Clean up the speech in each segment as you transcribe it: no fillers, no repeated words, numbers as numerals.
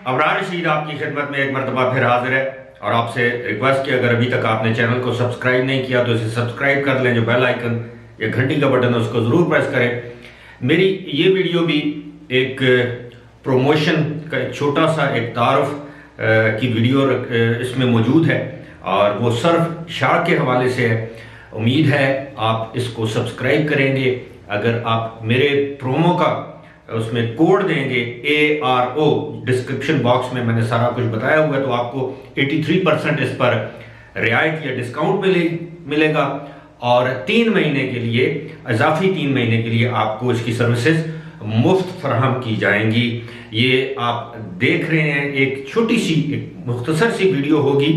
अबरार रशीद आपकी खिदमत में एक मरतबा फिर हाजिर है और आपसे रिक्वेस्ट की अगर अभी तक आपने चैनल को सब्सक्राइब नहीं किया तो इसे सब्सक्राइब कर लें। जो बेल आइकन या घंटी का बटन है उसको ज़रूर प्रेस करें। मेरी ये वीडियो भी एक प्रमोशन का एक छोटा सा एक तारुफ की वीडियो इसमें मौजूद है और वो सर्फ शार्क के हवाले से है। उम्मीद है आप इसको सब्सक्राइब करेंगे। अगर आप मेरे प्रोमो का उसमें कोड देंगे ARO, डिस्क्रिप्शन बॉक्स में मैंने सारा कुछ बताया हुआ है, तो आपको 83% इस पर रियायत या डिस्काउंट मिलेगा और 3 महीने के लिए इजाफी 3 महीने के लिए आपको इसकी सर्विसेज मुफ्त फराहम की जाएंगी। ये आप देख रहे हैं एक छोटी सी एक मुख्तसर सी वीडियो होगी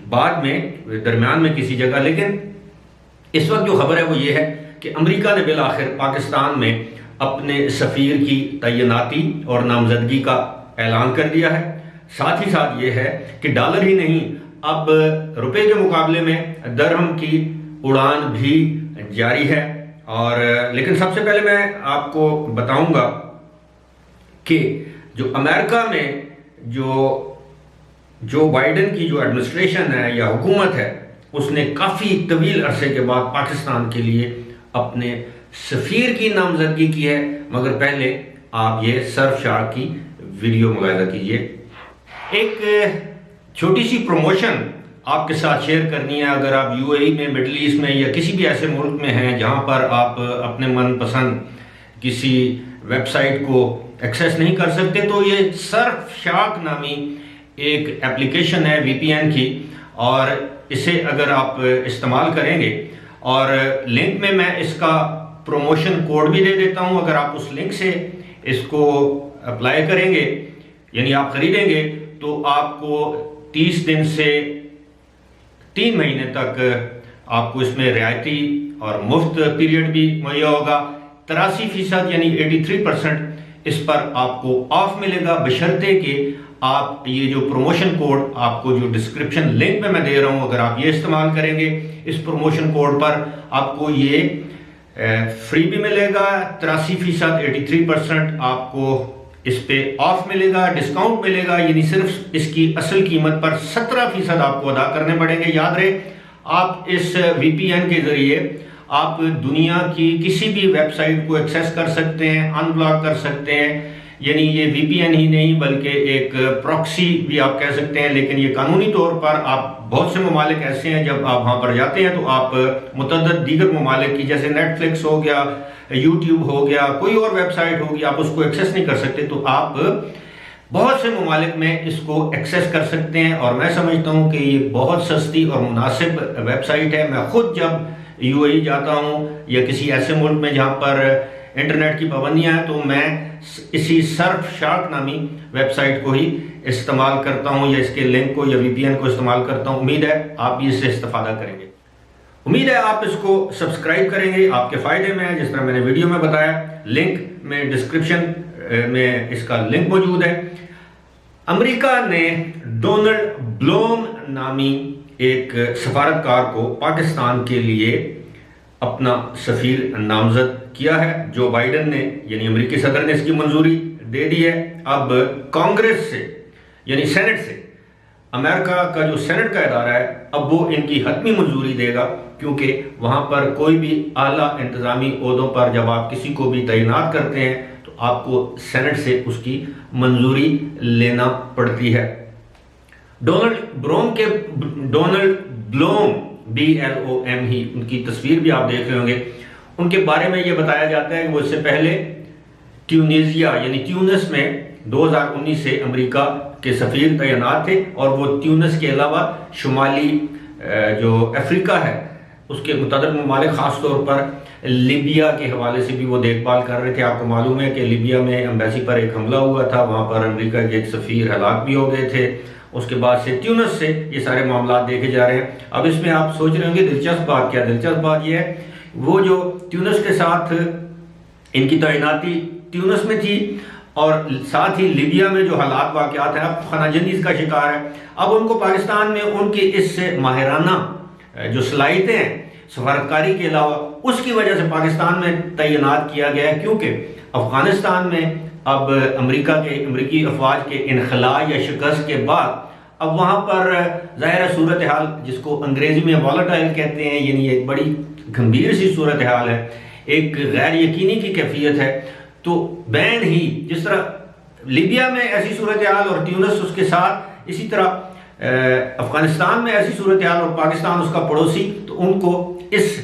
बाद में दरमियान में किसी जगह, लेकिन इस वक्त जो खबर है वो ये है कि अमेरिका ने बिल आखिर पाकिस्तान में अपने सफ़ीर की तैनाती और नामजदगी का ऐलान कर दिया है। साथ ही साथ ये है कि डॉलर ही नहीं अब रुपए के मुकाबले में दरहम की उड़ान भी जारी है। और लेकिन सबसे पहले मैं आपको बताऊंगा कि जो अमेरिका में जो बाइडेन की जो एडमिनिस्ट्रेशन है या हुकूमत है उसने काफ़ी तवील अरसे के बाद पाकिस्तान के लिए अपने सफ़ीर की नामजदगी की है। मगर पहले आप ये सर्फ शार्क की वीडियो मुलाहिजा कीजिए। एक छोटी सी प्रमोशन आपके साथ शेयर करनी है। अगर आप UAE में, मिडल ईस्ट में या किसी भी ऐसे मुल्क में हैं जहां पर आप अपने मनपसंद किसी वेबसाइट को एक्सेस नहीं कर सकते, तो ये सर्फ शार्क नामी एक एप्लीकेशन है VPN की, और इसे अगर आप इस्तेमाल करेंगे और लिंक में मैं इसका प्रमोशन कोड भी दे देता हूं। अगर आप उस लिंक से इसको अप्लाई करेंगे यानी आप खरीदेंगे तो आपको 30 दिन से 3 महीने तक आपको इसमें रियायती और मुफ्त पीरियड भी मुहैया होगा। 83% यानी 83% इस पर आपको ऑफ मिलेगा, बशर्ते कि आप ये जो प्रमोशन कोड आपको जो डिस्क्रिप्शन लिंक में मैं दे रहा हूं, अगर आप ये इस्तेमाल करेंगे इस प्रमोशन कोड पर आपको ये फ्री भी मिलेगा। 83% 83% आपको इस पे ऑफ मिलेगा, डिस्काउंट मिलेगा, यानी सिर्फ इसकी असल कीमत पर 17% आपको अदा करने पड़ेंगे। याद रहे आप इस VPN के जरिए आप दुनिया की किसी भी वेबसाइट को एक्सेस कर सकते हैं, अनब्लॉक कर सकते हैं। यानी ये VPN ही नहीं बल्कि एक प्रॉक्सी भी आप कह सकते हैं। लेकिन ये कानूनी तौर पर आप बहुत से ममालिक ऐसे हैं जब आप वहां पर जाते हैं तो आप मुतअद्दिद दीगर ममालिक की जैसे नेटफ्लिक्स हो गया, YouTube हो गया, कोई और वेबसाइट होगी, आप उसको एक्सेस नहीं कर सकते। तो आप बहुत से ममालिक में इसको एक्सेस कर सकते हैं और मैं समझता हूं कि ये बहुत सस्ती और मुनासिब वेबसाइट है। मैं खुद जब UAE जाता हूं या किसी ऐसे मुल्क में जहां पर इंटरनेट की पाबंदियां हैं तो मैं इसी सर्फ शार्क नामी वेबसाइट को ही इस्तेमाल करता हूं या इसके लिंक को या VPN को इस्तेमाल करता हूं। उम्मीद है आप भी इससे इस्तेफादा करेंगे। उम्मीद है आप इसको सब्सक्राइब करेंगे, आपके फायदे में है। जिस तरह मैंने वीडियो में बताया, लिंक में डिस्क्रिप्शन में इसका लिंक मौजूद है। अमेरिका ने डोनाल्ड ब्लूम नामी एक सफारतकार को पाकिस्तान के लिए अपना सफीर नामजद किया है। जो बाइडेन ने यानी अमेरिकी सदर ने इसकी मंजूरी दे दी है। अब कांग्रेस से यानी सेनेट से, अमेरिका का जो सेनेट का इदारा है, अब वो इनकी हतमी मंजूरी देगा, क्योंकि वहां पर कोई भी आला इंतजामी ओहदों पर जब आप किसी को भी तैनात करते हैं तो आपको सेनेट से उसकी मंजूरी लेना पड़ती है। डोनाल्ड ब्लूम BLOM ही, उनकी तस्वीर भी आप देख रहे होंगे। उनके बारे में यह बताया जाता है कि वो इससे पहले ट्यूनीसिया यानी ट्यूनिस में 2019 से अमेरिका के सफीर तैनात थे और वो ट्यूनिस के अलावा शुमाली जो अफ्रीका है उसके मुतअद्दिद ममालिक, खासतौर पर लीबिया के हवाले से भी वो देखभाल कर रहे थे। आपको मालूम है कि लीबिया में एम्बेसी पर एक हमला हुआ था, वहाँ पर अमेरिका के एक सफीर हलाक भी हो गए थे। उसके बाद से ट्यूनिस से ये सारे मामला देखे जा रहे हैं। अब इसमें आप सोच रहे होंगे दिलचस्प बात क्या? दिलचस्प बात यह है वो जो ट्यूनिस के साथ इनकी तैनाती ट्यूनिस में थी और साथ ही लीबिया में जो हालात वाक़यात हैं, अब खनाजंदी का शिकार है। अब उनको पाकिस्तान में उनकी इस माहिराना जो सलाहियतें हैं सफारतकारी के अलावा, उसकी वजह से पाकिस्तान में तैनात किया गया है, क्योंकि अफगानिस्तान में अब अमरीकी अफवाज के इनखला या शिकस्त के बाद अब वहाँ पर ज़ाहिर सूरत हाल, जिसको अंग्रेज़ी में वॉलेटाइल कहते हैं, यानी एक बड़ी गंभीर सी सूरत हाल है, एक गैर यकीनी की कैफियत है। तो बैन ही, जिस तरह लीबिया में ऐसी सूरत हाल और ट्यूनिस उसके साथ, इसी तरह अफगानिस्तान में ऐसी सूरत हाल और पाकिस्तान उसका पड़ोसी, तो उनको इस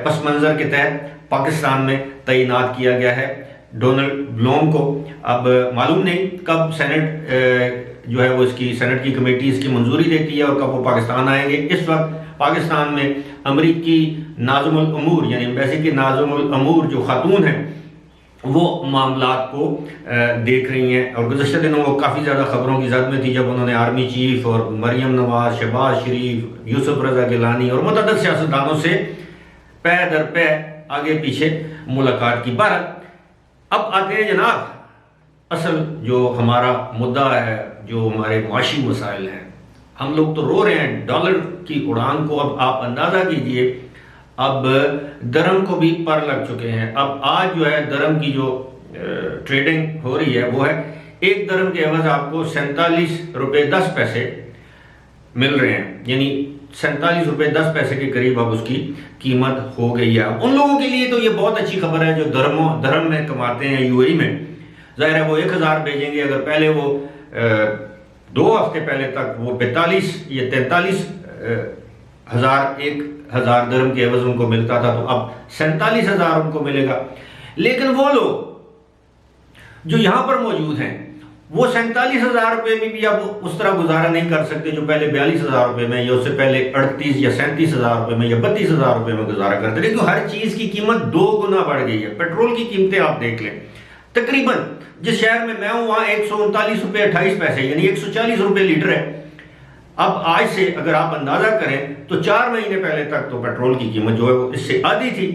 पस मंज़र के तहत पाकिस्तान में तैनात किया गया है डोनाल्ड ब्लूम को। अब मालूम नहीं कब सेनेट जो है वो इसकी सेनेट की कमेटी इसकी मंजूरी देती है और कब वो पाकिस्तान आएंगे। इस वक्त पाकिस्तान में अमरीकी नाज़ुमुल अमूर यानी एम्बेसी के नाज़ुमुल अमूर जो खातून हैं वो मामलात को देख रही हैं, और गुज़श्ता दिनों वो काफ़ी ज़्यादा खबरों की जद में थी जब उन्होंने आर्मी चीफ और मरियम नवाज, शहबाज शरीफ, यूसुफ रज़ा गिलानी और मुतअद्दिद सियासतदानों से पै दर पै आगे पीछे मुलाकात की। बात अब आते हैं जनाब असल जो हमारा मुद्दा है, जो हमारे माशी मसाइल हैं। हम लोग तो रो रहे हैं डॉलर की उड़ान को। अब आप अंदाज़ा कीजिए, अब दरम को भी पर लग चुके हैं। अब आज जो है दरम की जो ट्रेडिंग हो रही है वो है, एक दरम के एवज आपको 47 रुपये 10 पैसे मिल रहे हैं, यानी 47 रुपये 10 पैसे के करीब अब उसकी कीमत हो गई है। उन लोगों के लिए तो ये बहुत अच्छी खबर है जो दरम में कमाते हैं यूएई में। ज़ाहिर है वो 1000 भेजेंगे, अगर पहले वो 2 हफ्ते पहले तक वो 42 या 43 हज़ार 1000 दरम के एवज उनको मिलता था, तो अब 47,000 उनको मिलेगा। लेकिन वो लोग जो यहाँ पर मौजूद हैं वो 47,000 रुपये में भी अब उस तरह गुजारा नहीं कर सकते जो पहले 42,000 रुपये में या उससे पहले 38 या 37,000 रुपये में या 32,000 रुपये में गुजारा करते थे, क्योंकि हर चीज़ की कीमत 2 गुना बढ़ गई है। पेट्रोल की कीमतें आप देख लें, तकरीबन जिस शहर में मैं हूँ वहाँ 139 रुपये 28 पैसे यानी 140 रुपये लीटर है। अब आज से अगर आप अंदाजा करें तो 4 महीने पहले तक तो पेट्रोल की कीमत जो है वो इससे आधी थी।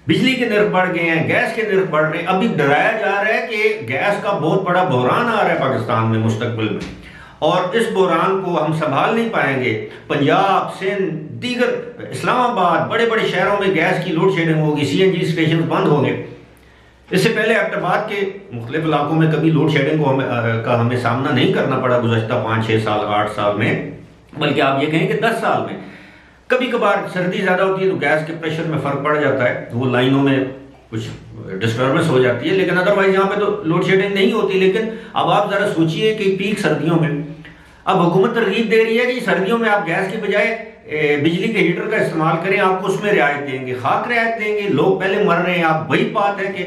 बिजली के निर्ख बढ़ गए हैं, गैस के निर्ख बढ़ रहे हैं। अभी डराया जा रहा है कि गैस का बहुत बड़ा बहरान आ रहा है पाकिस्तान में मुस्तकबिल में, और इस बहरान को हम संभाल नहीं पाएंगे। पंजाब, सिंध, दीगर इस्लामाबाद बड़े बड़े शहरों में गैस की लोड शेडिंग होगी, CNG स्टेशन बंद होंगे। इससे पहले एबटाबाद के मुख्तलिफ इलाकों में कभी लोड शेडिंग का हमें सामना नहीं करना पड़ा गुज़श्ता 5-6 साल 8 साल में, बल्कि आप ये कहें कि 10 साल में। कभी कभार सर्दी ज़्यादा होती है तो गैस के प्रेशर में फ़र्क पड़ जाता है, वो लाइनों में कुछ डिस्टर्बेंस हो जाती है, लेकिन अदरवाइज यहाँ पे तो लोड शेडिंग नहीं होती। लेकिन अब आप ज़रा सोचिए कि पीक सर्दियों में अब हुकूमत तरगीब दे रही है कि सर्दियों में आप गैस के बजाय बिजली के हीटर का इस्तेमाल करें, आपको उसमें रियायत देंगे, खाक रियायत देंगे। लोग पहले मर रहे हैं, आप वही बात है कि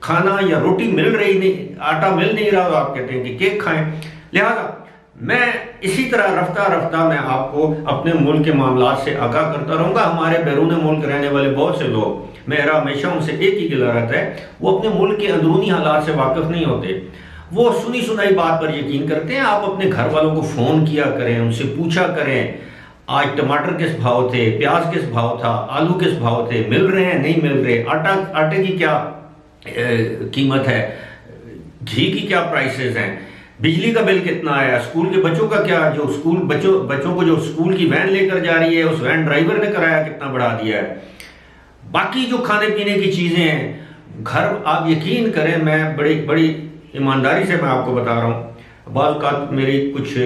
खाना या रोटी मिल रही नहीं, आटा मिल नहीं रहा, तो आप कहते हैं कि केक खाएं। लिहाजा मैं इसी तरह रफ्ता रफ्ता मैं आपको अपने मुल्क के मामलात से आगाह करता रहूँगा। हमारे बैरून मुल्क रहने वाले बहुत से लोग, मेरा हमेशा उनसे एक ही गिला रहता है, वो अपने मुल्क के अंदरूनी हालात से वाकिफ नहीं होते। वो सुनी सुनाई बात पर यकीन करते हैं। आप अपने घर वालों को फ़ोन किया करें, उनसे पूछा करें आज टमाटर किस भाव थे, प्याज किस भाव था, आलू किस भाव थे, मिल रहे हैं नहीं मिल रहे, आटे की क्या कीमत है, घी की क्या प्राइसेस हैं, बिजली का बिल कितना आया, स्कूल के बच्चों का क्या, जो स्कूल बच्चों को जो स्कूल की वैन लेकर जा रही है उस वैन ड्राइवर ने किराया कितना बढ़ा दिया है, बाकी जो खाने पीने की चीज़ें हैं। घर आप यकीन करें, मैं बड़ी ईमानदारी से मैं आपको बता रहा हूँ, बाज़ औक़ात मेरी कुछ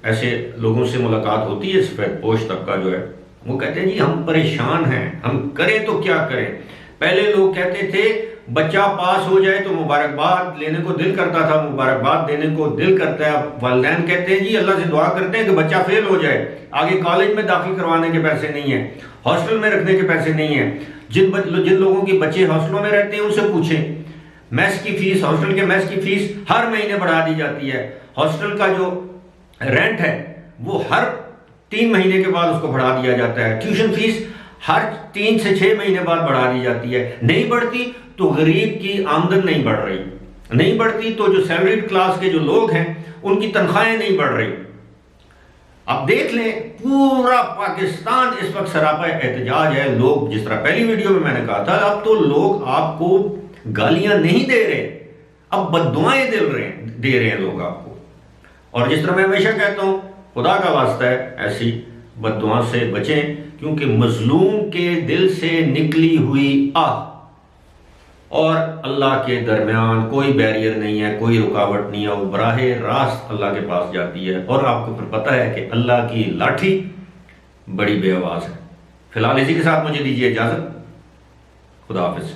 ऐसे लोगों से मुलाकात होती है, सफ़ेद पोश तबका जो है, वो कहते हैं जी हम परेशान हैं, हम करें तो क्या करें। पहले लोग कहते थे बच्चा पास हो जाए तो मुबारकबाद लेने को दिल करता था, मुबारकबाद देने को दिल करता है। वालिदैन कहते हैं जी अल्लाह से दुआ करते हैं कि बच्चा फेल हो जाए, आगे कॉलेज में दाखिल करवाने के पैसे नहीं है, हॉस्टल में रखने के पैसे नहीं है। जिन लोगों के बच्चे हॉस्टलों में रहते हैं उनसे पूछें, मैस की फीस, हॉस्टल के मैस की फीस हर महीने बढ़ा दी जाती है। हॉस्टल का जो रेंट है वो हर 3 महीने के बाद उसको बढ़ा दिया जाता है। ट्यूशन फीस हर 3 से 6 महीने बाद बढ़ा दी जाती है। नहीं बढ़ती तो गरीब की आमदन नहीं बढ़ रही, नहीं बढ़ती तो जो सैलरीड क्लास के जो लोग हैं उनकी तनख्वाहें नहीं बढ़ रही। अब देख लें पूरा पाकिस्तान इस वक्त सरापा एहतजाज है। लोग, जिस तरह पहली वीडियो में मैंने कहा था, अब तो लोग आपको गालियां नहीं दे रहे, अब बद्दुआएं दे रहे हैं लोग आपको। और जिस तरह मैं हमेशा कहता हूं, खुदा का वास्ता है ऐसी बद्दुआ से बचें, क्योंकि मजलूम के दिल से निकली हुई आह और अल्लाह के दरमियान कोई बैरियर नहीं है, कोई रुकावट नहीं है, वो बराहे रास्त अल्लाह के पास जाती है। और आपको फिर पता है कि अल्लाह की लाठी बड़ी बेआवाज है। फिलहाल इसी के साथ मुझे दीजिए इजाजत। खुदा हाफिज।